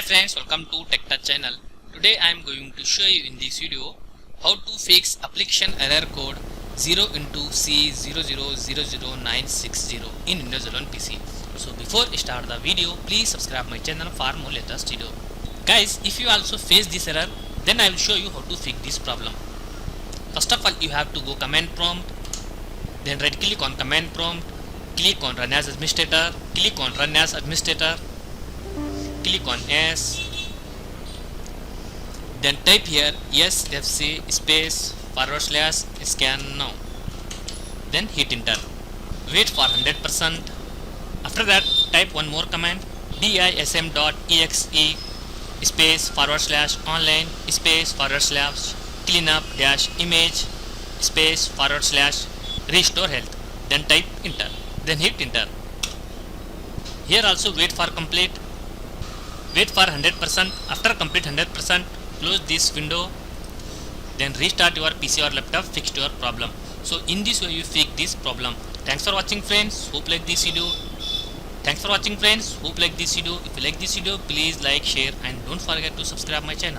friends, welcome to TechTouch channel. Today I am going to show you in this video how to fix application error code 0xc0000960 in Windows 11 PC. So before I start the video, please subscribe my channel for more latest video. Guys, if you also face this error, then I will show you how to fix this problem. First of all, you have to go command prompt, then right click on command prompt, click on run as administrator, click on run as administrator, click on yes, then type here sfc space / scan now, then hit enter, wait for 100%. After that, type one more command dism.exe space / online space / cleanup - image space / restore health, then type enter, then hit enter. Here also wait for complete, wait for 100%. After complete 100%, close this window, then restart your PC or laptop, fix your problem. So in this way you fix this problem. Thanks for watching friends, hope like this video. If you like this video, please like, share and don't forget to subscribe my channel.